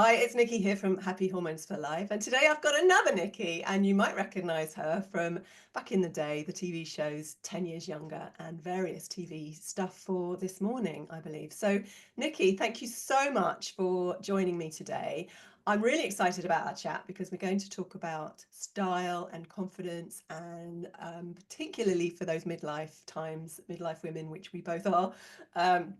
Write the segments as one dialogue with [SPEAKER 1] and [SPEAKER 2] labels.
[SPEAKER 1] Hi, it's Nikki here from Happy Hormones for Life. And today I've got another Nikki, and you might recognize her from back in the day, the TV shows 10 Years Younger and various TV stuff for This Morning, I believe. So, Nikki, thank you so much for joining me today. I'm really excited about our chat because we're going to talk about style and confidence, and particularly for those midlife times, midlife women, which we both are, um,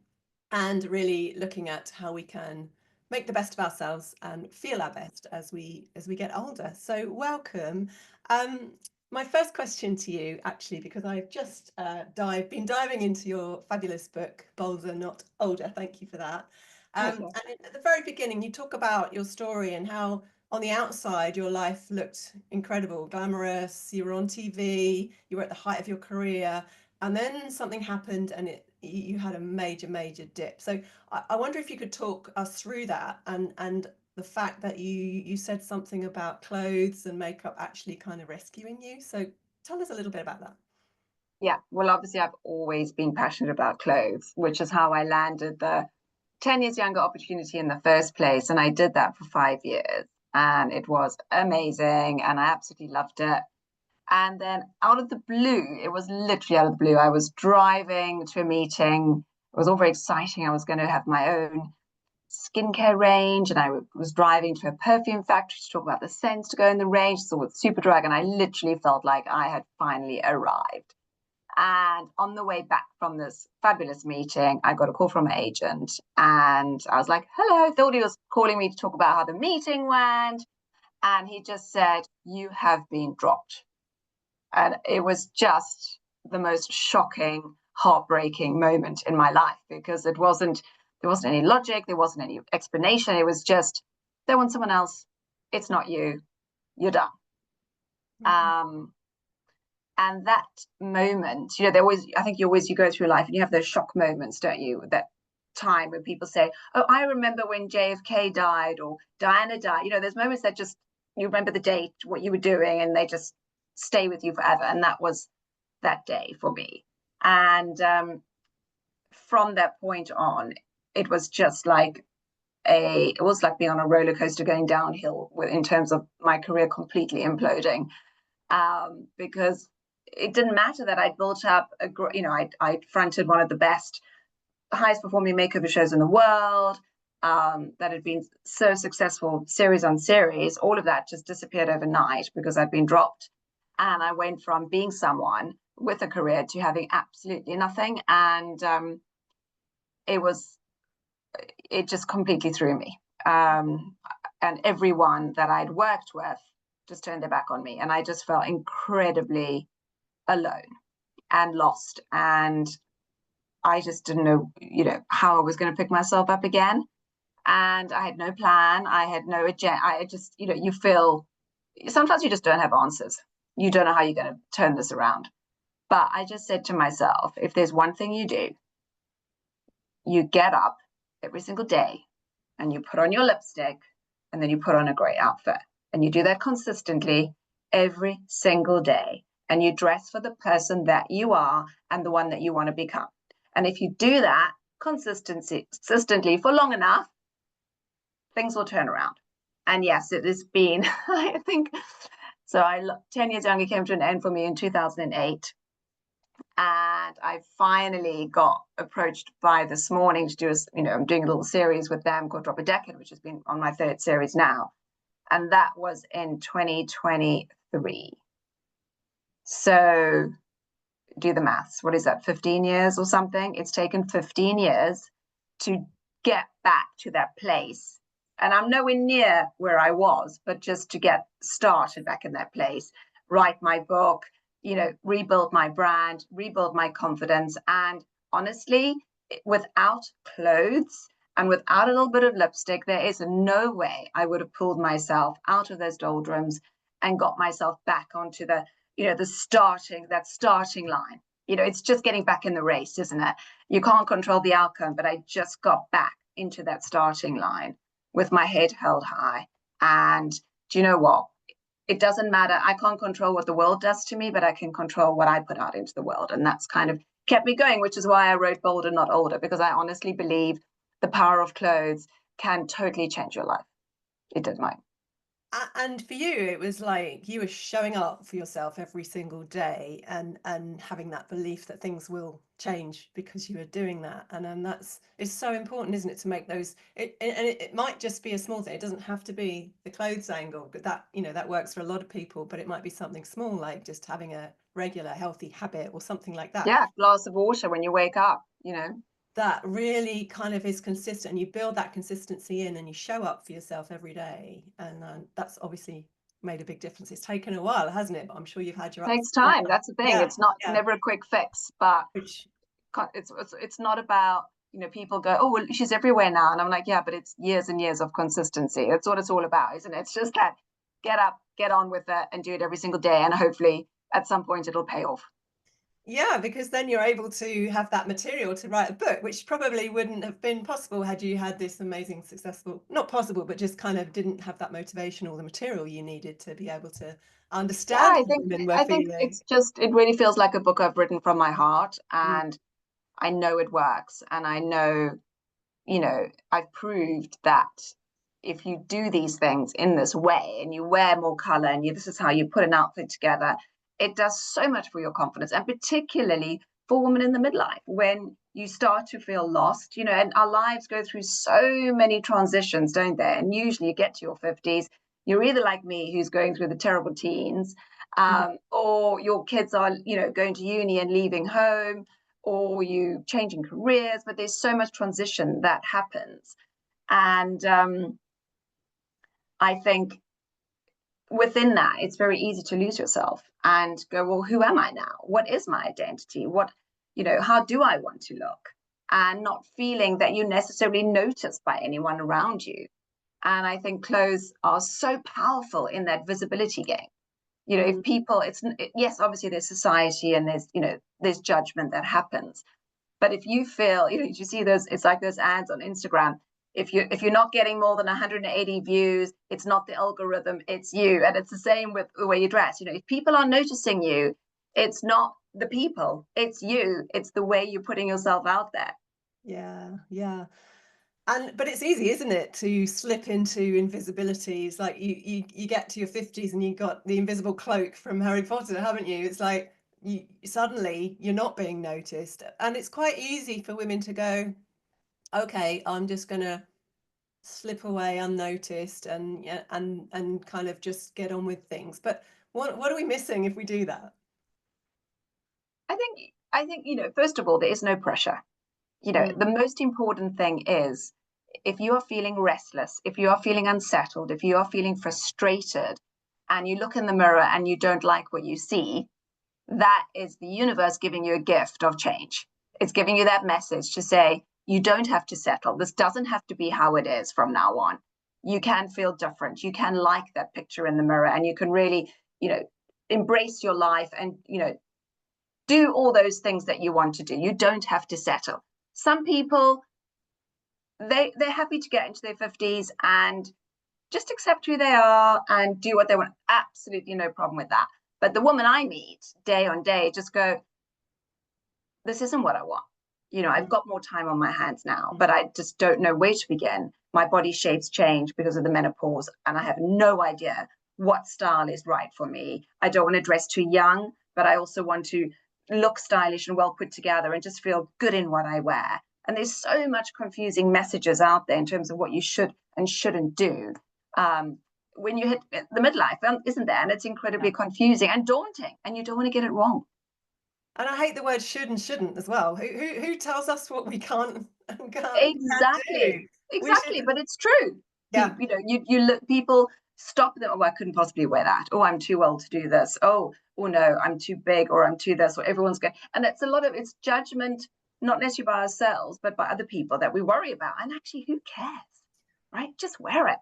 [SPEAKER 1] and really looking at how we can make the best of ourselves and feel our best as we get older. So welcome. Um, my first question to you, actually, because I've just been diving into your fabulous book, Bolder, Not Older. Thank you for that.
[SPEAKER 2] Pleasure.
[SPEAKER 1] And at the very beginning, you talk about your story and how on the outside your life looked incredible, glamorous. You were on TV, you were at the height of your career, and then something happened and you had a major dip. So I wonder if you could talk us through that and the fact that you said something about clothes and makeup actually kind of rescuing you. So tell us a little bit about that.
[SPEAKER 2] Yeah, well, obviously, I've always been passionate about clothes, which is how I landed the 10 years younger opportunity in the first place. And I did that for 5 years, and it was amazing, and I absolutely loved it. And then out of the blue, it was literally out of the blue. I was driving to a meeting. It was all very exciting. I was going to have my own skincare range, and I was driving to a perfume factory to talk about the scents to go in the range. So with Superdrug, and I literally felt like I had finally arrived. And on the way back from this fabulous meeting, I got a call from my agent, and I was like, hello, thought he was calling me to talk about how the meeting went. And he just said, you have been dropped. And it was just the most shocking, heartbreaking moment in my life, because there wasn't any logic, there wasn't any explanation. It was just, they want someone else. It's not you. You're done.
[SPEAKER 1] Mhm.
[SPEAKER 2] Um, and that moment, there always, I think you go through life and you have those shock moments, don't you? That time when people say, oh, I remember when JFK died or Diana died. There's moments that just, you remember the date, what you were doing, and they just stay with you forever. And that was that day for me. And from that point on, it was just like it was like being on a roller coaster going downhill in terms of my career completely imploding, because it didn't matter that I'd built up I fronted one of the best, highest performing makeover shows in the world, that had been so successful series on series. All of that just disappeared overnight because I'd been dropped, and I went from being someone with a career to having absolutely nothing. And it was it just completely threw me. And everyone that I'd worked with just turned their back on me, and I just felt incredibly alone and lost. And I just didn't know, how I was going to pick myself up again. And I had no plan. I had no agenda. I just, you feel sometimes you just don't have answers. You don't know how you're going to turn this around. But I just said to myself, if there's one thing you do, you get up every single day and you put on your lipstick and then you put on a great outfit. And you do that consistently every single day. And you dress for the person that you are and the one that you want to become. And if you do that consistently for long enough, things will turn around. And yes, it has been, I think, 10 years younger came to an end for me in 2008. And I finally got approached by This Morning to do I'm doing a little series with them called Drop a Decade, which has been on my third series now. And that was in 2023. So do the maths. What is that, 15 years or something? It's taken 15 years to get back to that place. And I'm nowhere near where I was, but just to get started back in that place, write my book, rebuild my brand, rebuild my confidence. And honestly, without clothes and without a little bit of lipstick, there is no way I would have pulled myself out of those doldrums and got myself back onto the starting line. It's just getting back in the race, isn't it? You can't control the outcome, but I just got back into that starting line with my head held high. And do you know what? It doesn't matter. I can't control what the world does to me, but I can control what I put out into the world. And that's kind of kept me going, which is why I wrote Bolder, Not Older, because I honestly believe the power of clothes can totally change your life. It did mine.
[SPEAKER 1] And for you, it was like you were showing up for yourself every single day and having that belief that things will change because you are doing that. And then that's it's so important, isn't it, to make those it might just be a small thing. It doesn't have to be the clothes angle, but that, you know, that works for a lot of people, but it might be something small like just having a regular healthy habit or something like that.
[SPEAKER 2] Yeah, glass of water when you wake up, you know.
[SPEAKER 1] That really kind of is consistent, and you build that consistency in and you show up for yourself every day, and that's obviously made a big difference. It's taken a while, hasn't it? But I'm sure you've had your ups
[SPEAKER 2] Takes
[SPEAKER 1] and
[SPEAKER 2] time.
[SPEAKER 1] downs.
[SPEAKER 2] That's the thing.
[SPEAKER 1] Yeah,
[SPEAKER 2] It's not
[SPEAKER 1] yeah.
[SPEAKER 2] never a quick fix, but
[SPEAKER 1] Which
[SPEAKER 2] it's not about, you know, people go, oh well, she's everywhere now, and I'm like, yeah, but it's years and years of consistency. That's what it's all about, isn't it? It's just that get up, get on with it, and do it every single day, and hopefully at some point it'll pay off.
[SPEAKER 1] yeah, because then you're able to have that material to write a book, which probably wouldn't have been possible had you had this amazing, successful, not possible, but just kind of didn't have that motivation or the material you needed to be able to
[SPEAKER 2] Yeah,
[SPEAKER 1] understand how women were
[SPEAKER 2] I think
[SPEAKER 1] feeling.
[SPEAKER 2] it's just it really feels like a book I've written from my heart,
[SPEAKER 1] Mm,
[SPEAKER 2] and I know it works, and I know, you know, I've proved that if you do these things in this way and you wear more color and you this is how you put an outfit together, it does so much for your confidence, and particularly for women in the midlife when you start to feel lost, you know, and our lives go through so many transitions, don't they? And usually you get to your 50s, you're either like me who's going through the terrible teens,
[SPEAKER 1] mm.
[SPEAKER 2] or your kids are, you know, going to uni and leaving home, or you changing careers, but there's so much transition that happens. And I think within that, it's very easy to lose yourself and go, well, who am I now? What is my identity? What, you know, how do I want to look? And not feeling that you're necessarily noticed by anyone around you. And I think clothes are so powerful in that visibility game. You know, if
[SPEAKER 1] Mm.
[SPEAKER 2] people, yes, obviously there's society and there's, you know, there's judgment that happens. But if you feel, you know, you see those, it's like those ads on Instagram. If you're not getting more than 180 views, it's not the algorithm, it's you. And it's the same with the way you dress. You know, if people are noticing you, it's not the people, it's you. It's the way you're putting yourself out there.
[SPEAKER 1] Yeah, yeah. And but it's easy, isn't it, to slip into invisibility? It's like you get to your 50s and you got the invisible cloak from Harry Potter, haven't you? It's like you suddenly you're not being noticed. And it's quite easy for women to go, okay, I'm just gonna slip away unnoticed and yeah, and kind of just get on with things. But what are we missing if we do that?
[SPEAKER 2] I think, you know, first of all, there is no pressure. You know,
[SPEAKER 1] Mm,
[SPEAKER 2] the most important thing is if you are feeling restless, if you are feeling unsettled, if you are feeling frustrated, and you look in the mirror and you don't like what you see, that is the universe giving you a gift of change. It's giving you that message to say, you don't have to settle. This doesn't have to be how it is from now on. You can feel different. You can like that picture in the mirror, and you can really, you know, embrace your life and, you know, do all those things that you want to do. You don't have to settle. Some people, they're happy to get into their 50s and just accept who they are and do what they want. Absolutely no problem with that. But the woman I meet day on day just go, this isn't what I want. You know, I've
[SPEAKER 1] mm,
[SPEAKER 2] got more time on my hands now,
[SPEAKER 1] mm.
[SPEAKER 2] but I just don't know where to begin. My body shapes change because of the menopause, and I have no idea what style is right for me. I don't want to dress too young, but I also want to look stylish and well put together and just feel good in what I wear. And there's so much confusing messages out there in terms of what you should and shouldn't do. When you hit the midlife, isn't there? And it's incredibly confusing and daunting, and you don't want to get it wrong.
[SPEAKER 1] And I hate the word should and shouldn't as well. Who tells us what we can't and can't
[SPEAKER 2] Exactly.
[SPEAKER 1] do? We should,
[SPEAKER 2] Exactly. But it's true.
[SPEAKER 1] yeah.
[SPEAKER 2] You know, you look, people stop them. Oh, I couldn't possibly wear that. Oh, I'm too old to do this. Oh no, I'm too big, or I'm too this, or everyone's going. And it's a lot of it's judgment, not necessarily by ourselves, but by other people that we worry about. And actually, who cares? Right? Just wear it.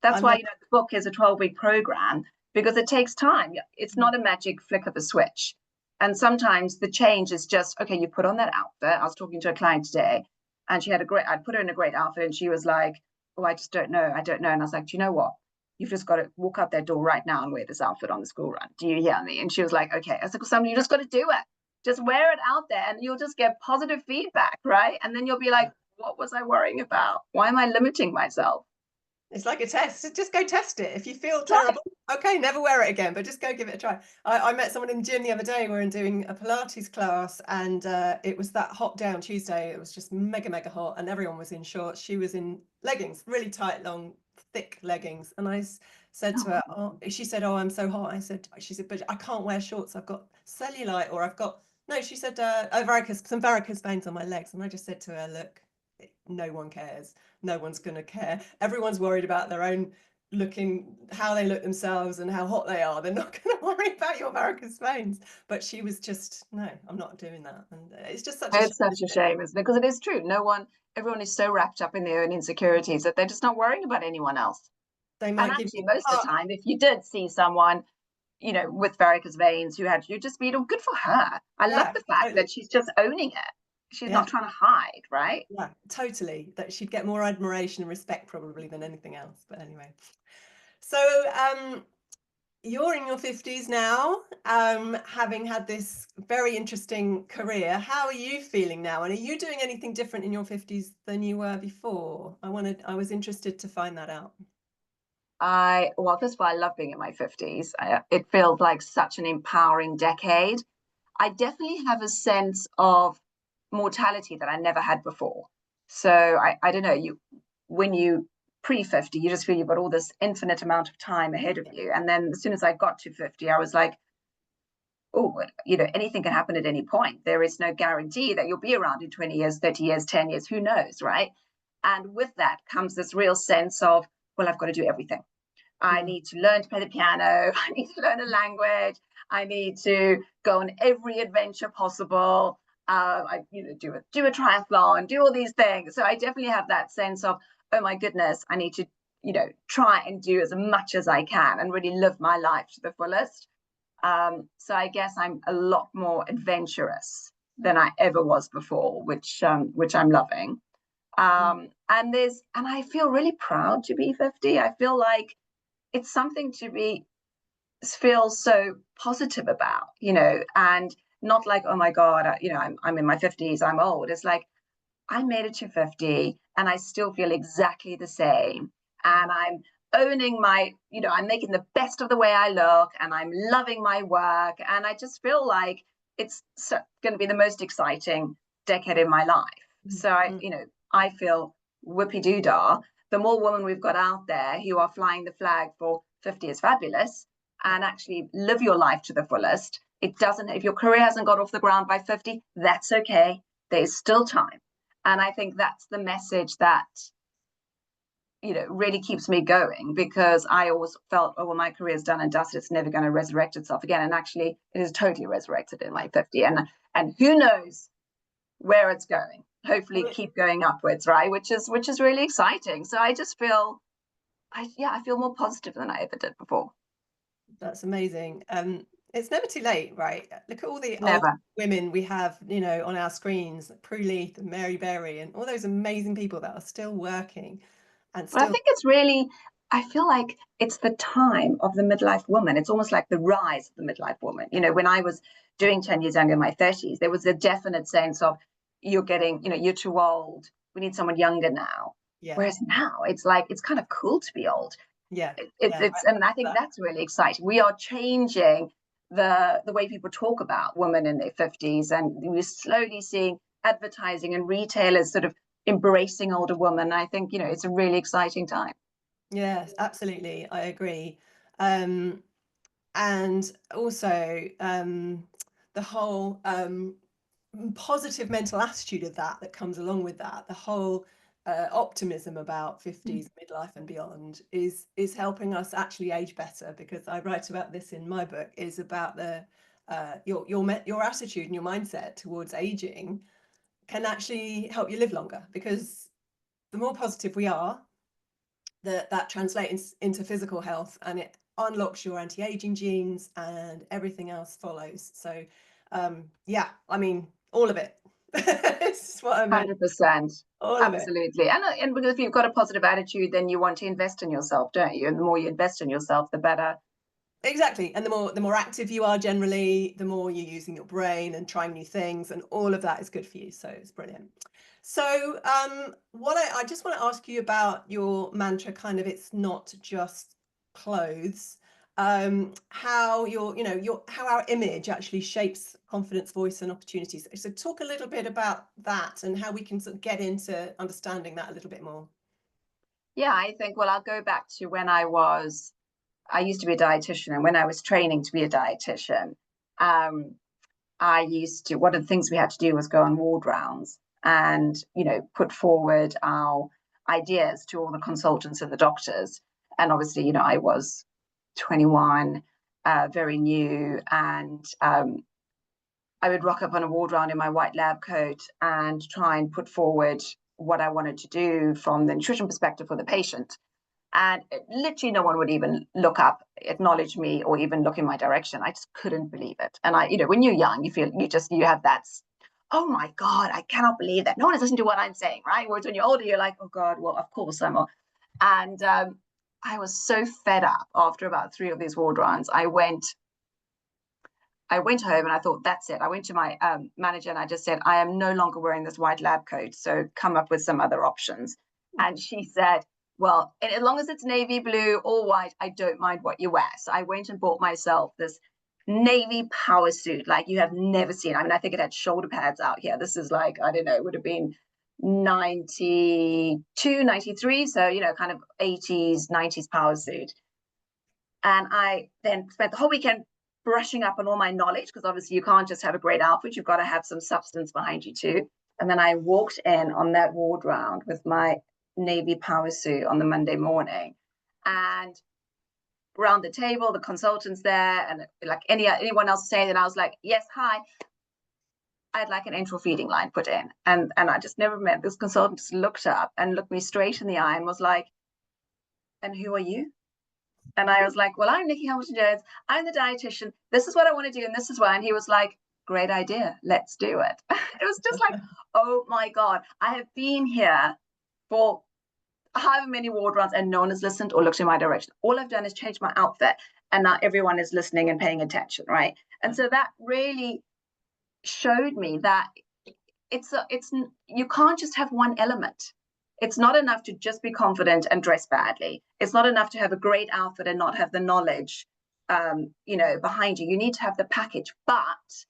[SPEAKER 2] That's
[SPEAKER 1] I'm
[SPEAKER 2] why,
[SPEAKER 1] not.
[SPEAKER 2] you know, the book is a 12-week program because it takes time. It's not a magic flick of a switch. And sometimes the change is just, okay, you put on that outfit. I was talking to a client today and she had a great, I'd put her in a great outfit and she was like, oh, I just don't know. I don't know. And I was like, do you know what? You've just got to walk out that door right now and wear this outfit on the school run. Do you hear me? And she was like, okay. I was like, well, somebody, you just got to do it. Just wear it out there and you'll just get positive feedback, right? And then you'll be like, what was I worrying about? Why am I limiting myself?
[SPEAKER 1] It's like a test. Just go test it. If you feel
[SPEAKER 2] Try it.
[SPEAKER 1] terrible, okay, never wear it again, but just go give it a try. I met someone in the gym the other day. We were doing a Pilates class, and it was that hot day on Tuesday. It was just mega, mega hot, and everyone was in shorts. She was in leggings, really tight, long, thick leggings. And said to her,
[SPEAKER 2] Oh,
[SPEAKER 1] "Oh," she said, "Oh, I'm so hot." She said, "But I can't wear shorts. I've got cellulite, or I've got," no, she said, some varicose veins on my legs." And I just said to her, "Look, no one cares. No one's going to care. Everyone's worried about their own looking, how they look themselves and how hot they are. They're not going to worry about your varicose veins." But she was just, "No, I'm not doing that." And it's just such a shame,
[SPEAKER 2] it's such
[SPEAKER 1] isn't
[SPEAKER 2] a
[SPEAKER 1] it?
[SPEAKER 2] shame, isn't it? Because it is true. Everyone is so wrapped up in their own insecurities that they're just not worrying about anyone else.
[SPEAKER 1] They
[SPEAKER 2] And
[SPEAKER 1] might give
[SPEAKER 2] actually,
[SPEAKER 1] you
[SPEAKER 2] most of the
[SPEAKER 1] heart.
[SPEAKER 2] time, if you did see someone, with varicose veins who had you just be, good for her. I love
[SPEAKER 1] Yeah,
[SPEAKER 2] the fact
[SPEAKER 1] totally.
[SPEAKER 2] that she's just owning it. She's not
[SPEAKER 1] Yeah,
[SPEAKER 2] trying to hide, right?
[SPEAKER 1] yeah, totally. That she'd get more admiration and respect probably than anything else. But anyway, so you're in your 50s now, having had this very interesting career. How are you feeling now? And are you doing anything different in your 50s than you were before? I was interested to find that out.
[SPEAKER 2] Well, first of all, I love being in my 50s. It feels like such an empowering decade. I definitely have a sense of mortality that I never had before. So I don't know, when you pre-50, you just feel you've got all this infinite amount of time ahead of you. And then as soon as I got to 50, I was like, oh, anything can happen at any point. There is no guarantee that you'll be around in 20 years, 30 years, 10 years, who knows, right? And with that comes this real sense of, well, I've got to do everything. I
[SPEAKER 1] Mm,
[SPEAKER 2] need to learn to play the piano. I need to learn a language. I need to go on every adventure possible. Do a triathlon, do all these things. So I definitely have that sense of, oh my goodness, I need to, try and do as much as I can and really live my life to the fullest. So I guess I'm a lot more adventurous than I ever was before, which I'm loving.
[SPEAKER 1] mm,
[SPEAKER 2] And I feel really proud to be 50. I feel like it's something to be feel so positive about, and not like, oh my God, I'm in my 50s, I'm old. It's like I made it to 50 and I still feel exactly the same.
[SPEAKER 1] mm.
[SPEAKER 2] And I'm owning I'm making the best of the way I look and I'm loving my work. And I just feel like it's going to be the most exciting decade in my life.
[SPEAKER 1] Mm,
[SPEAKER 2] So
[SPEAKER 1] mm.
[SPEAKER 2] I feel whippy doo dah. The more women we've got out there who are flying the flag for 50 is fabulous
[SPEAKER 1] Yeah.
[SPEAKER 2] and actually live your life to the fullest. It doesn't, if your career hasn't got off the ground by 50, that's okay. There's still time. And I think that's the message that, really keeps me going, because I always felt, oh, well, my career's done and dusted. It's never going to resurrect itself again. And actually, it is totally resurrected in my 50. And who knows where it's going. Hopefully
[SPEAKER 1] Well,
[SPEAKER 2] keep going upwards, right? Which is really exciting. So I just feel, I feel more positive than I ever did before.
[SPEAKER 1] that's amazing. It's never too late, right? Look at all the old
[SPEAKER 2] Never.
[SPEAKER 1] women we have, on our screens, like Prue Leith and Mary Berry, and all those amazing people that are still working and
[SPEAKER 2] But I
[SPEAKER 1] still,
[SPEAKER 2] think it's really, I feel like it's the time of the midlife woman. It's almost like the rise of the midlife woman. When I was doing 10 years younger in my 30s, there was a definite sense of you're too old. We need someone younger now.
[SPEAKER 1] yeah,
[SPEAKER 2] Whereas now it's like, it's kind of cool to be old.
[SPEAKER 1] yeah, yeah.
[SPEAKER 2] And I
[SPEAKER 1] I
[SPEAKER 2] think
[SPEAKER 1] love
[SPEAKER 2] that's really exciting. We are changing the way people talk about women in their 50s, and we're slowly seeing advertising and retailers sort of embracing older women. I think, it's a really exciting time.
[SPEAKER 1] Yes, absolutely. I agree. Um, and also the whole positive mental attitude of that comes along with that, the whole optimism about 50s midlife and beyond is helping us actually age better, because I write about this in my book, is about the your attitude and your mindset towards aging can actually help you live longer, because the more positive we are, that translates into physical health, and it unlocks your anti-aging genes and everything else follows. So yeah, I mean, all of it. It's what I meant.
[SPEAKER 2] 100%.
[SPEAKER 1] All of it.
[SPEAKER 2] Absolutely. And because if you've got a positive attitude, then you want to invest in yourself, don't you? And the more you invest in yourself, the better.
[SPEAKER 1] Exactly. And the more active you are generally, the more you're using your brain and trying new things, and all of that is good for you. So it's brilliant. So, what I just want to ask you about your mantra, kind of, it's not just clothes. How how our image actually shapes confidence, voice, and opportunities. So, talk a little bit about that and how we can sort of get into understanding that a little bit more.
[SPEAKER 2] Yeah, I think, well, I'll go back to when I used to be a dietitian, and when I was training to be a dietitian, um, one of the things we had to do was go on ward rounds and, put forward our ideas to all the consultants and the doctors. And obviously, I was 21, very new, and I would rock up on a ward round in my white lab coat and try and put forward what I wanted to do from the nutrition perspective for the patient. And literally no one would even look up, acknowledge me, or even look in my direction. I just couldn't believe it. And when you're young, you have that, oh my God, I cannot believe that no one is listening to what I'm saying, right? Whereas when you're older, you're like, oh God, well, of course I'm. And I was so fed up after about 3 of these ward rounds. I went home and I thought, that's it. I went to my manager and I just said, I am no longer wearing this white lab coat, so come up with some other options. And she said, well, as long as it's navy blue or white, I don't mind what you wear. So I went and bought myself this navy power suit like you have never seen. I mean, I think it had shoulder pads out here. This is like, I don't know, it would have been 92, 93. So, kind of 80s, 90s power suit. And I then spent the whole weekend brushing up on all my knowledge, because obviously you can't just have a great outfit, you've got to have some substance behind you too. And then I walked in on that ward round with my navy power suit on the Monday morning, and around the table, the consultants there, and like anyone else saying, and I was like, yes, hi, I'd like an enteral feeding line put in. And I just never met this consultant, just looked up and looked me straight in the eye and was like, and who are you? And I was like, well, I'm Nicky Hambleton-Jones. I'm the dietitian. This is what I want to do. And this is why. And he was like, great idea. Let's do it. It was just like, oh my God, I have been here for however many ward rounds and no one has listened or looked in my direction. All I've done is change my outfit. And now everyone is listening and paying attention. Right. And so that really showed me that you can't just have one element. It's not enough to just be confident and dress badly. It's not enough to have a great outfit and not have the knowledge, behind you. You need to have the package. But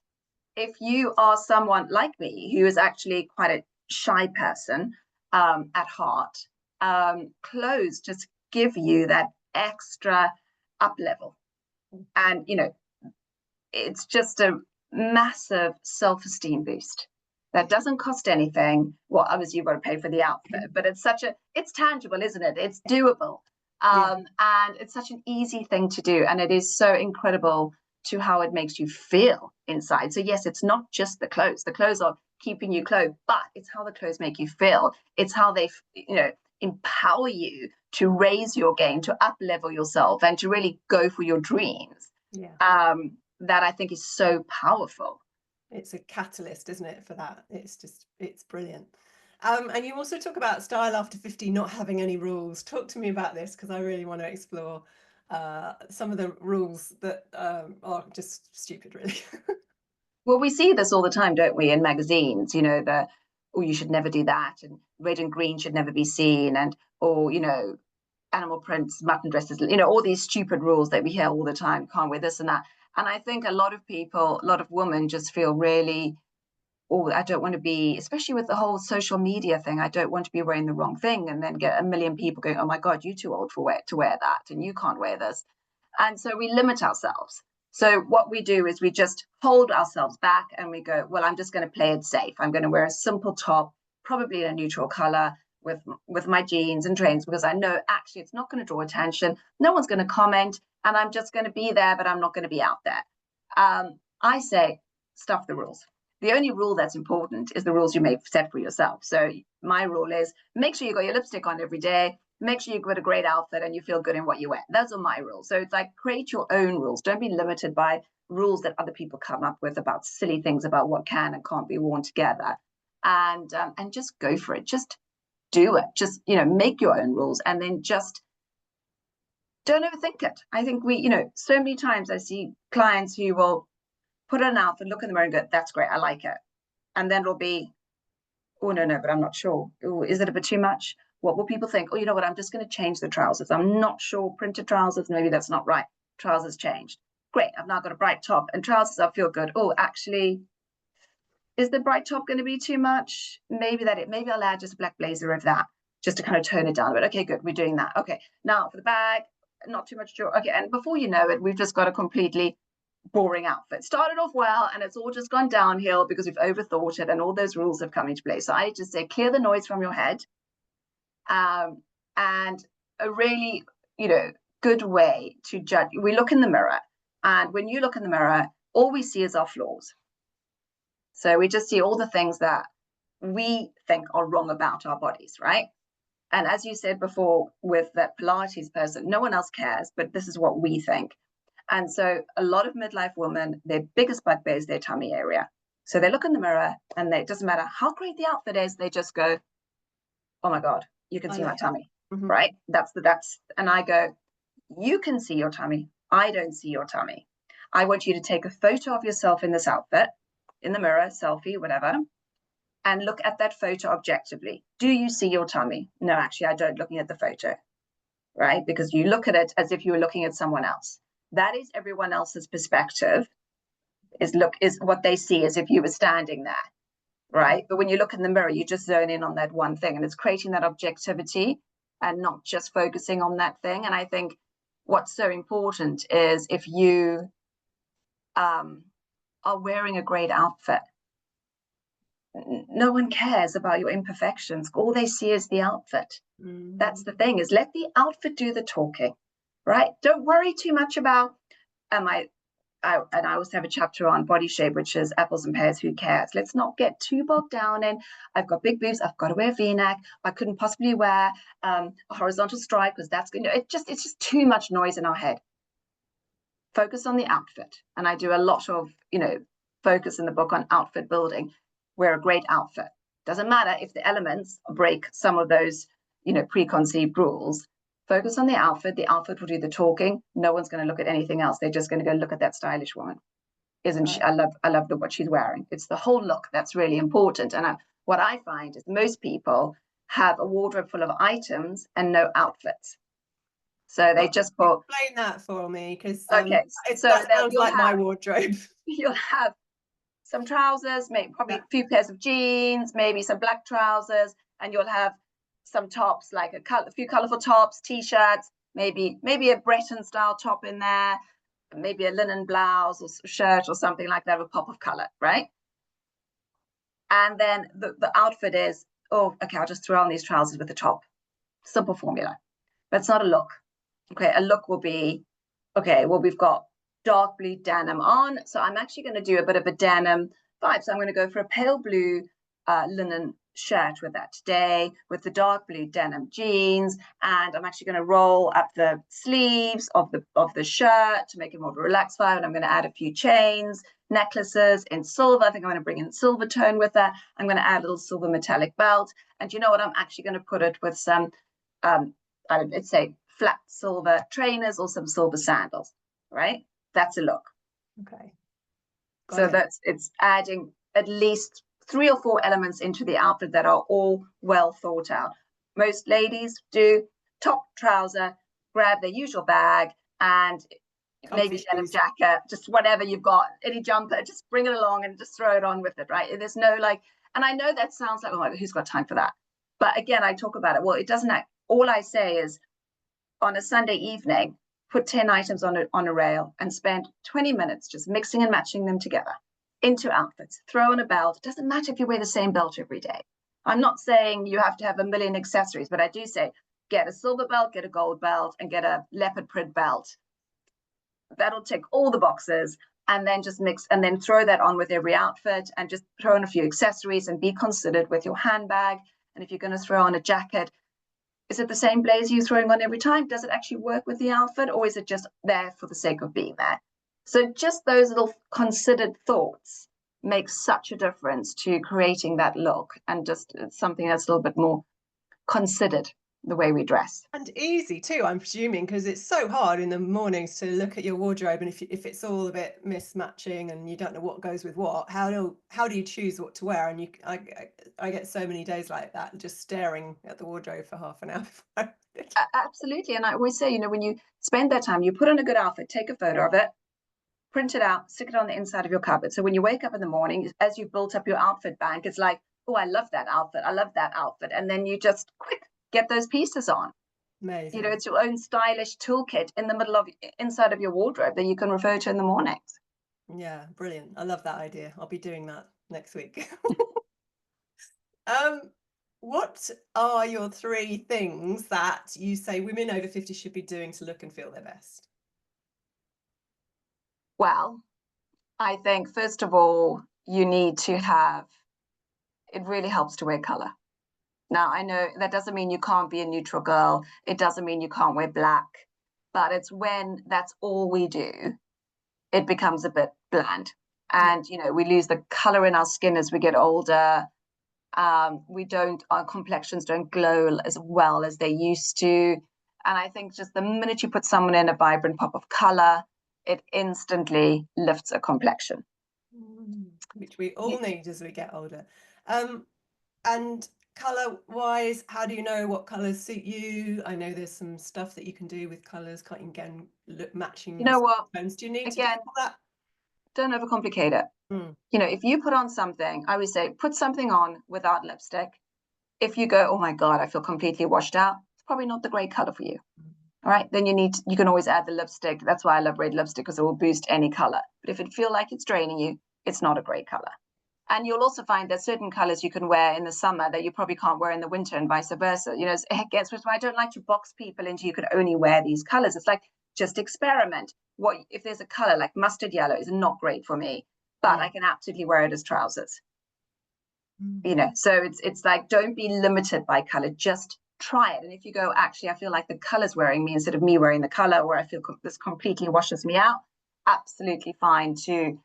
[SPEAKER 2] if you are someone like me, who is actually quite a shy person at heart, clothes just give you that extra up level. And, it's just a massive self-esteem boost that doesn't cost anything. Well, obviously you've got to pay for the outfit, but it's tangible, isn't it? It's doable. And it's such an easy thing to do. And it is so incredible to how it makes you feel inside. So yes, it's not just the clothes. The clothes are keeping you clothed, but it's how the clothes make you feel. It's how they, empower you to raise your game, to up level yourself, and to really go for your dreams. That I think is so powerful.
[SPEAKER 1] It's a catalyst, isn't it, for that? It's brilliant. And you also talk about style after 50 not having any rules. Talk to me about this, because I really want to explore some of the rules that are just stupid, really.
[SPEAKER 2] Well, we see this all the time, don't we, in magazines, you should never do that, and red and green should never be seen, and, or, animal prints, mutton dresses, all these stupid rules that we hear all the time, can't wear this and that. And I think a lot of women just feel really, oh, I don't want to be, especially with the whole social media thing, I don't want to be wearing the wrong thing, and then get a million people going, oh my God, you're too old to wear that, and you can't wear this. And so we limit ourselves. So what we do is we just hold ourselves back and we go, well, I'm just going to play it safe. I'm going to wear a simple top, probably a neutral color, with my jeans and trainers, because I know actually it's not going to draw attention. No one's going to comment, and I'm just going to be there, but I'm not going to be out there. I say, stuff the rules. The only rule that's important is the rules you may set for yourself. So my rule is, make sure you got your lipstick on every day, make sure you've got a great outfit and you feel good in what you wear. Those are my rules. So it's like, create your own rules. Don't be limited by rules that other people come up with about silly things about what can and can't be worn together. And just go for it. Just do it. Just, make your own rules, and then just don't overthink it. I think so many times I see clients who will put on an outfit, look in the mirror and go, that's great, I like it. And then it'll be, oh, no, but I'm not sure. Ooh, is it a bit too much? What will people think? Oh, you know what? I'm just going to change the trousers. I'm not sure. Printed trousers, maybe that's not right. Trousers changed. Great. I've now got a bright top and trousers. I feel good. Oh, actually, is the bright top going to be too much? Maybe I'll add just a black blazer of that, just to kind of tone it down a bit. Okay, good. We're doing that. Okay. Now for the bag, not too much jewelry. Okay. And before you know it, we've just got a completely boring outfit. Started off well, and it's all just gone downhill because we've overthought it and all those rules have come into play. So I just say clear the noise from your head. And a really, good way to judge. We look in the mirror, and when you look in the mirror, all we see is our flaws. So we just see all the things that we think are wrong about our bodies, right? And as you said before with that Pilates person, no one else cares, but this is what we think. And so a lot of midlife women, their biggest bugbear is their tummy area. So they look in the mirror, and it doesn't matter how great the outfit is, they just go, oh my God, you can see my tummy, right? And I go, you can see your tummy. I don't see your tummy. I want you to take a photo of yourself in this outfit, in the mirror, selfie, whatever, and look at that photo objectively. Do you see your tummy? No, actually, I don't, looking at the photo, right? Because you look at it as if you were looking at someone else. That is everyone else's perspective, is what they see as if you were standing there, right? But when you look in the mirror, you just zone in on that one thing, and it's creating that objectivity and not just focusing on that thing. And I think what's so important is if you are wearing a great outfit, no one cares about your imperfections. All they see is the outfit. That's the thing, is let the outfit do the talking, right? Don't worry too much about, I also have a chapter on body shape, which is apples and pears, who cares? Let's not get too bogged down in, I've got big boobs, I've got to wear a V-neck, I couldn't possibly wear a horizontal stripe because that's going to, it's just too much noise in our head. Focus on the outfit. And I do a lot of, focus in the book on outfit building. Wear a great outfit. Doesn't matter if the elements break some of those, preconceived rules. Focus on the outfit. The outfit will do the talking. No one's going to look at anything else. They're just going to go look at that stylish woman. Isn't she? I love what she's wearing. It's the whole look that's really important. And what I find is most people have a wardrobe full of items and no outfits. So they just put.
[SPEAKER 1] Explain that for me, because
[SPEAKER 2] okay,
[SPEAKER 1] so that sounds like my wardrobe.
[SPEAKER 2] You'll have some trousers, maybe probably a few pairs of jeans, maybe some black trousers, and you'll have some tops, like a few colorful tops, t-shirts, maybe a Breton style top in there, maybe a linen blouse or shirt or something like that with a pop of color, right? And then the outfit is, oh, okay, I'll just throw on these trousers with the top. Simple formula, but it's not a look. Okay, a look will be, okay, well, we've got dark blue denim on, so I'm actually going to do a bit of a denim vibe. So I'm going to go for a pale blue linen shirt with that today, with the dark blue denim jeans, and I'm actually going to roll up the sleeves of the shirt to make it more of a relaxed vibe. And I'm going to add a few chains, necklaces in silver. I think I'm going to bring in silver tone with that. I'm going to add a little silver metallic belt, and you know what? I'm actually going to put it with some, let's say, flat silver trainers or some silver sandals, right? That's a look.
[SPEAKER 1] Okay.
[SPEAKER 2] So it's adding at least 3 or 4 elements into the outfit that are all well thought out. Most ladies do top, trouser, grab their usual bag, and maybe denim jacket, just whatever you've got, any jumper, just bring it along and just throw it on with it, right? There's no and I know that sounds like, oh, who's got time for that? But again, I talk about it. Well, it doesn't, all I say is on a Sunday evening, put 10 items on a rail and spend 20 minutes just mixing and matching them together into outfits. Throw on a belt. It doesn't matter if you wear the same belt every day. I'm not saying you have to have a million accessories, but I do say get a silver belt, get a gold belt, and get a leopard print belt. That'll tick all the boxes, and then just mix and then throw that on with every outfit, and just throw in a few accessories and be considered with your handbag. And if you're going to throw on a jacket, is it the same blazer you're throwing on every time? Does it actually work with the outfit, or is it just there for the sake of being there? So just those little considered thoughts make such a difference to creating that look, and just something that's a little bit more considered the way we dress.
[SPEAKER 1] And easy too, I'm presuming, because it's so hard in the mornings to look at your wardrobe, and if it's all a bit mismatching and you don't know what goes with what, how do you choose what to wear? And I get so many days like that, just staring at the wardrobe for half an hour before I
[SPEAKER 2] Absolutely. And I always say, when you spend that time, you put on a good outfit, take a photo of it, print it out, stick it on the inside of your cupboard. So when you wake up in the morning, as you built up your outfit bank, it's like, oh, I love that outfit. I love that outfit. And then you just quick get those pieces on.
[SPEAKER 1] Amazing.
[SPEAKER 2] It's your own stylish toolkit in the middle of inside of your wardrobe that you can refer to in the mornings.
[SPEAKER 1] Yeah, brilliant. I love that idea. I'll be doing that next week. What are your 3 things that you say women over 50 should be doing to look and feel their best?
[SPEAKER 2] Well, I think, first of all, you need to have, it really helps to wear color. Now, I know that doesn't mean you can't be a neutral girl. It doesn't mean you can't wear black, but it's when that's all we do, it becomes a bit bland. And, we lose the color in our skin as we get older. Our complexions don't glow as well as they used to. And I think just the minute you put someone in a vibrant pop of color, it instantly lifts a complexion.
[SPEAKER 1] Which we all need as we get older. And color wise, how do you know what colors suit you? I know there's some stuff that you can do with colors, can't you, again, matching
[SPEAKER 2] You know what?
[SPEAKER 1] tones. Do you need to do
[SPEAKER 2] Again,
[SPEAKER 1] all that?
[SPEAKER 2] don't overcomplicate it. If you put on something, I would say put something on without lipstick. If you go, oh my God, I feel completely washed out, it's probably not the great color for you. All right, then you can always add the lipstick. That's why I love red lipstick, because it will boost any color. But if it feels like it's draining you, it's not a great color. And you'll also find that certain colors you can wear in the summer that you probably can't wear in the winter, and vice versa. Again, which why I don't like to box people into you can only wear these colors. It's like, just experiment. What if there's a color like mustard yellow is not great for me, but I can absolutely wear it as trousers. So it's like, don't be limited by color, just try it. And if you go, actually, I feel like the color's wearing me instead of me wearing the color, or I feel this completely washes me out, absolutely fine to,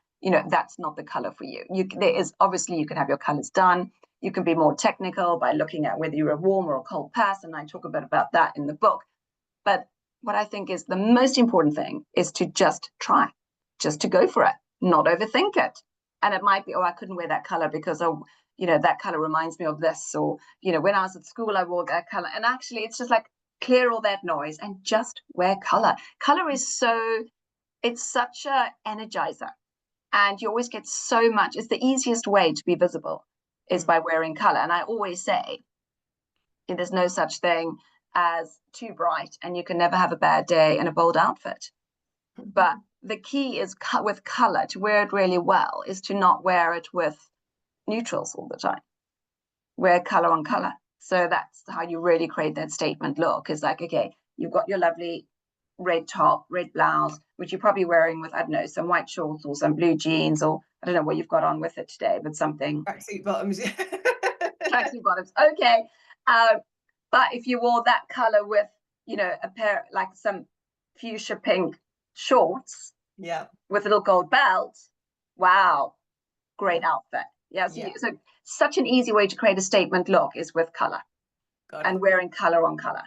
[SPEAKER 2] that's not the color for you. There is, obviously, you can have your colors done. You can be more technical by looking at whether you're a warm or a cold person. I talk a bit about that in the book. But what I think is the most important thing is to just try, just to go for it, not overthink it. And it might be, oh, I couldn't wear that color because, that color reminds me of this. Or, when I was at school, I wore that color. And actually, it's just like, clear all that noise and just wear color. Color is it's such a energizer. And you always get so much. It's the easiest way to be visible is by wearing color. And I always say, there's no such thing as too bright, and you can never have a bad day in a bold outfit. But the key is with color, to wear it really well, is to not wear it with neutrals all the time. Wear color on color. So that's how you really create that statement look. Is like, okay, you've got your lovely red top, red blouse, which you're probably wearing with, I don't know, some white shorts or some blue jeans, or I don't know what you've got on with it today, but something.
[SPEAKER 1] Tracksuit bottoms.
[SPEAKER 2] Tracksuit bottoms. Okay. But if you wore that color with, a pair, like some fuchsia pink shorts, with a little gold belt, wow, great outfit. So such an easy way to create a statement look is with color and wearing color on color.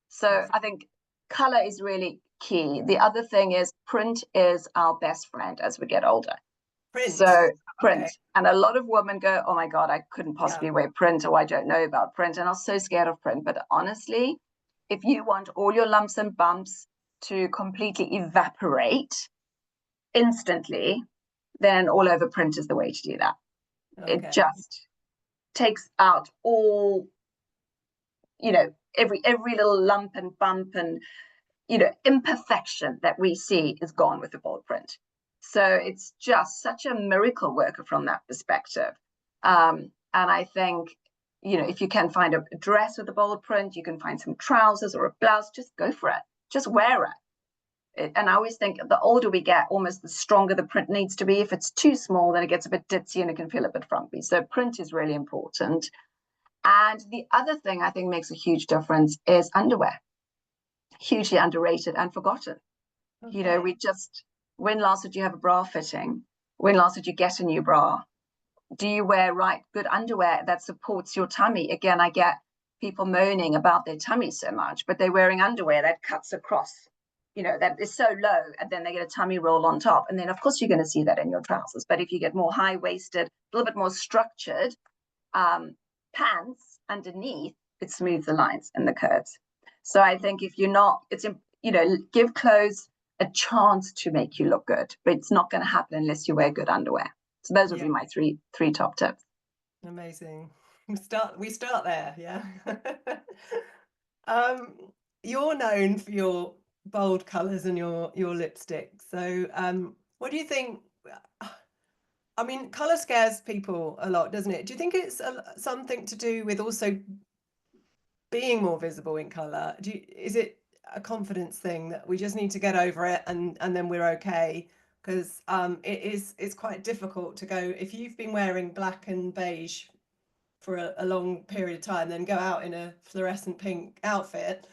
[SPEAKER 2] So I think color is really key. The other thing is print is our best friend as we get older. So print. And a lot of women go, oh my God, I couldn't possibly wear print, or I don't know about print, and I'm so scared of print. But honestly, if you want all your lumps and bumps to completely evaporate instantly, then all over print is the way to do that. It just takes out all, every little lump and bump and, imperfection that we see is gone with the bold print. So it's just such a miracle worker from that perspective. And I think, if you can find a dress with a bold print, you can find some trousers or a blouse, just go for it. Just wear it. And I always think the older we get, almost the stronger the print needs to be. If it's too small, then it gets a bit ditzy and it can feel a bit frumpy. So print is really important. And the other thing I think makes a huge difference is underwear. Hugely underrated and forgotten. When last did you have a bra fitting? When last did you get a new bra? Do you wear good underwear that supports your tummy? Again, I get people moaning about their tummy so much, but they're wearing underwear that cuts across, that is so low, and then they get a tummy roll on top. And then, of course, you're going to see that in your trousers. But if you get more high-waisted, a little bit more structured pants underneath, it smooths the lines and the curves. So I think if you're not, give clothes a chance to make you look good, but it's not going to happen unless you wear good underwear. So those would be my three top tips.
[SPEAKER 1] Amazing. We start there, yeah. You're known for your bold colours and your lipstick. So what do you think? I mean, colour scares people a lot, doesn't it? Do you think it's something to do with also being more visible in colour? Is it a confidence thing that we just need to get over it and then we're okay? Because it's quite difficult to go, if you've been wearing black and beige for a long period of time, then go out in a fluorescent pink outfit,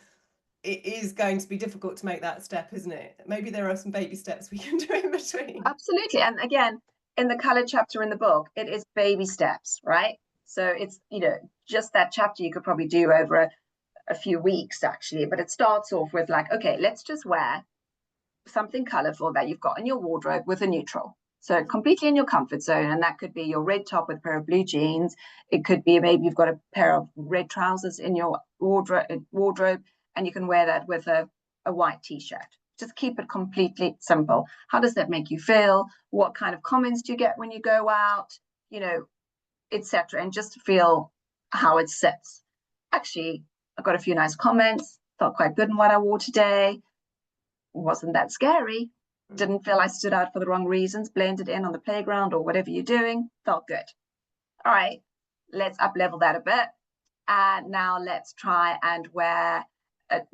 [SPEAKER 1] it is going to be difficult to make that step, isn't it? Maybe there are some baby steps we can do in between.
[SPEAKER 2] Absolutely. And again, in the color chapter in the book, it is baby steps, right? So it's, just that chapter you could probably do over a few weeks, actually. But it starts off with like, okay, let's just wear something colorful that you've got in your wardrobe with a neutral. So completely in your comfort zone. And that could be your red top with a pair of blue jeans. It could be maybe you've got a pair of red trousers in your wardrobe, and you can wear that with a white t-shirt. Just keep it completely simple. How does that make you feel? What kind of comments do you get when you go out? Etc. And just feel how it sits. Actually, I got a few nice comments. Felt quite good in what I wore today. Wasn't that scary. Didn't feel I stood out for the wrong reasons. Blended in on the playground or whatever you're doing. Felt good. All right, let's up level that a bit. And now let's try and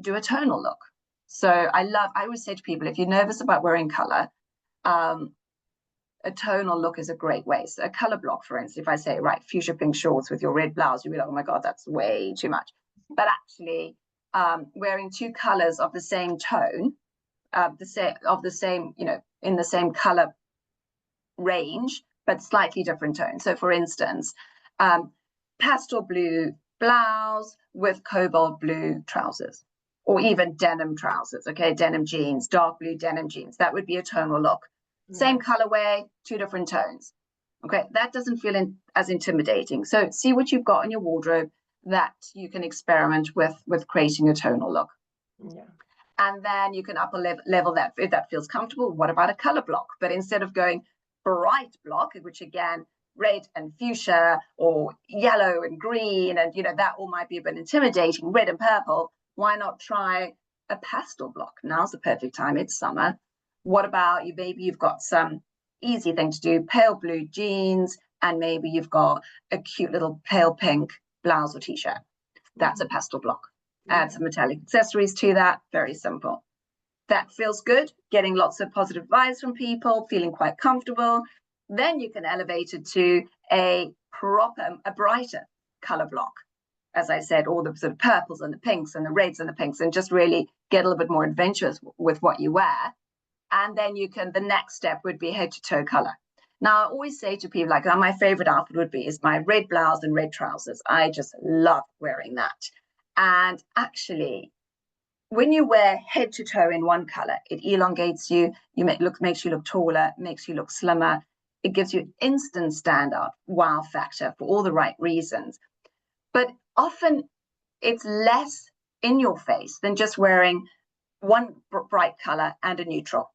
[SPEAKER 2] do a tonal look. So I always say to people, if you're nervous about wearing color, a tonal look is a great way. So a color block, for instance, if I say, right, fuchsia pink shorts with your red blouse, you'll be like, oh my God, that's way too much. But actually, wearing two colors of the same tone, in the same color range, but slightly different tones. So for instance, pastel blue blouse with cobalt blue trousers, or even denim trousers, okay, denim jeans, dark blue denim jeans. That would be a tonal look. Same colorway, two different tones. Okay, that doesn't feel as intimidating. So see what you've got in your wardrobe that you can experiment with creating a tonal look.
[SPEAKER 1] Yeah.
[SPEAKER 2] And then you can upper level that if that feels comfortable. What about a color block? But instead of going bright block, which again, red and fuchsia or yellow and green, and that all might be a bit intimidating, red and purple, why not try a pastel block? Now's the perfect time. It's summer. What about maybe you've got some easy thing to do, pale blue jeans, and maybe you've got a cute little pale pink blouse or t-shirt. That's a pastel block. Add some metallic accessories to that. Very simple. That feels good, getting lots of positive vibes from people, feeling quite comfortable. Then you can elevate it to a brighter color block. As I said, all the sort of purples and the pinks and the reds and the pinks, and just really get a little bit more adventurous with what you wear. And then the next step would be head to toe color. Now, I always say to people, like, my favorite outfit is my red blouse and red trousers. I just love wearing that. And actually, when you wear head to toe in one color, it elongates you, makes you look taller, makes you look slimmer. It gives you instant standout wow factor for all the right reasons. But often it's less in your face than just wearing one bright color and a neutral.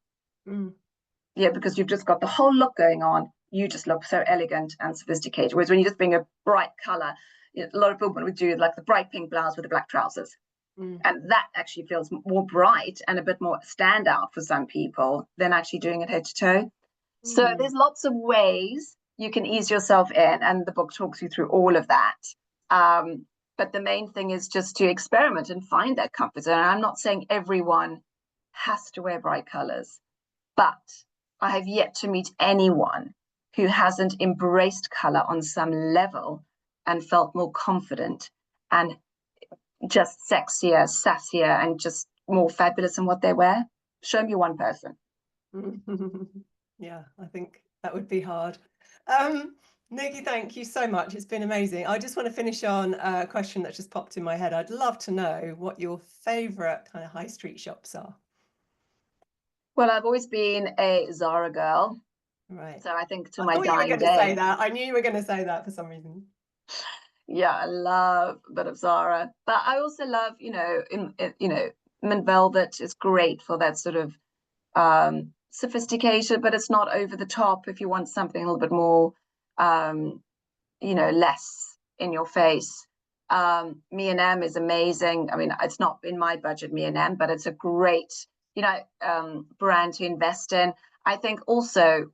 [SPEAKER 2] Yeah, because you've just got the whole look going on. You just look so elegant and sophisticated. Whereas when you just bring a bright color, a lot of people would do like the bright pink blouse with the black trousers. And that actually feels more bright and a bit more standout for some people than actually doing it head to toe. So there's lots of ways you can ease yourself in, and the book talks you through all of that. But the main thing is just to experiment and find that comfort zone. And I'm not saying everyone has to wear bright colors, but I have yet to meet anyone who hasn't embraced color on some level and felt more confident and just sexier, sassier, and just more fabulous in what they wear. Show me one person.
[SPEAKER 1] Yeah, I think that would be hard. Nikki, thank you so much. It's been amazing. I just want to finish on a question that just popped in my head. I'd love to know what your favorite kind of high street shops are.
[SPEAKER 2] Well, I've always been a Zara girl.
[SPEAKER 1] Right.
[SPEAKER 2] So I think to
[SPEAKER 1] I
[SPEAKER 2] my
[SPEAKER 1] thought you were
[SPEAKER 2] dying
[SPEAKER 1] going to say
[SPEAKER 2] day,
[SPEAKER 1] that. I knew you were going to say that for some reason.
[SPEAKER 2] yeah, I love a bit of Zara. But I also love, mint velvet is great for that sort of sophisticated, but it's not over the top if you want something a little bit more, um, less in your face. M is amazing. I mean, it's not in my budget, M, but it's a great, brand to invest in. I think also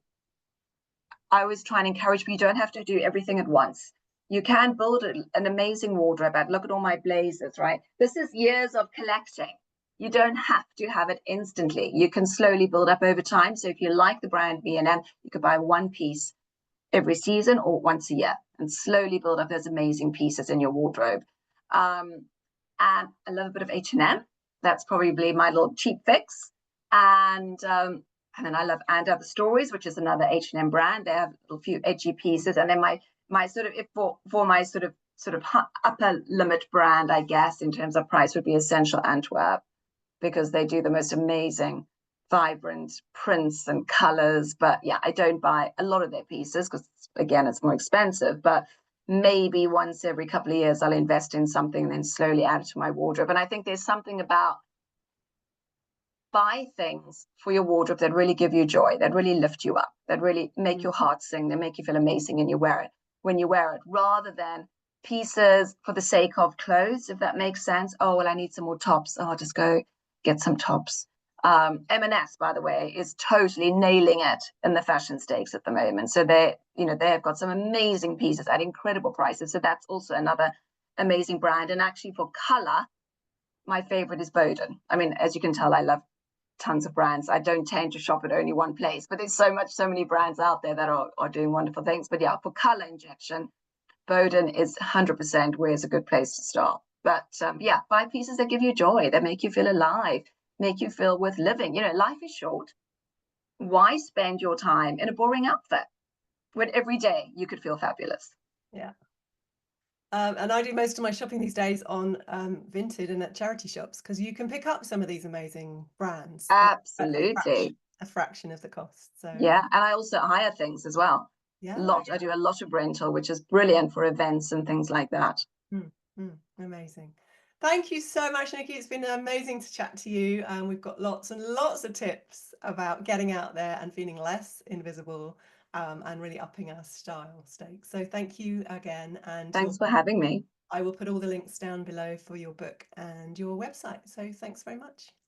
[SPEAKER 2] I always try and encourage people, you don't have to do everything at once. You can build an amazing wardrobe. Look at all my blazers, right? This is years of collecting. You don't have to have it instantly. You can slowly build up over time. So if you like the brand B&M, you could buy one piece every season or once a year and slowly build up those amazing pieces in your wardrobe. And I love a bit of H&M. That's probably my little cheap fix. And then I love And Other Stories, which is another H&M brand. They have a few edgy pieces. And then my sort of, for my sort of upper limit brand, I guess, in terms of price, would be Essential Antwerp, because they do the most amazing vibrant prints and colors. But yeah, I don't buy a lot of their pieces because, again, it's more expensive. But maybe once every couple of years I'll invest in something and then slowly add it to my wardrobe. And I think there's something about buy things for your wardrobe that really give you joy, that really lift you up, that really make your heart sing, that make you feel amazing and you wear it when you wear it, rather than pieces for the sake of clothes, if that makes sense. Oh, well, I need some more tops. Oh, I'll just go get some tops. M&S, by the way, is totally nailing it in the fashion stakes at the moment. So they've got some amazing pieces at incredible prices. So that's also another amazing brand. And actually for color, my favorite is Boden. I mean, as you can tell, I love tons of brands. I don't tend to shop at only one place, but there's so many brands out there that are doing wonderful things. But yeah, for color injection, Boden is 100% where is a good place to start. But yeah, buy pieces that give you joy, that make you feel alive, make you feel worth living. Life is short. Why spend your time in a boring outfit when every day you could feel fabulous?
[SPEAKER 1] Yeah. And I do most of my shopping these days on Vinted and at charity shops, because you can pick up some of these amazing brands at
[SPEAKER 2] Absolutely.
[SPEAKER 1] a fraction of the cost. So
[SPEAKER 2] Yeah, and I also hire things as well.
[SPEAKER 1] yeah.
[SPEAKER 2] I do a lot of rental, which is brilliant for events and things like that.
[SPEAKER 1] Amazing. Thank you so much, Nikki. It's been amazing to chat to you. We've got lots and lots of tips about getting out there and feeling less invisible, and really upping our style stakes. So thank you again. And
[SPEAKER 2] Thanks for having me.
[SPEAKER 1] I will put all the links down below for your book and your website. So thanks very much.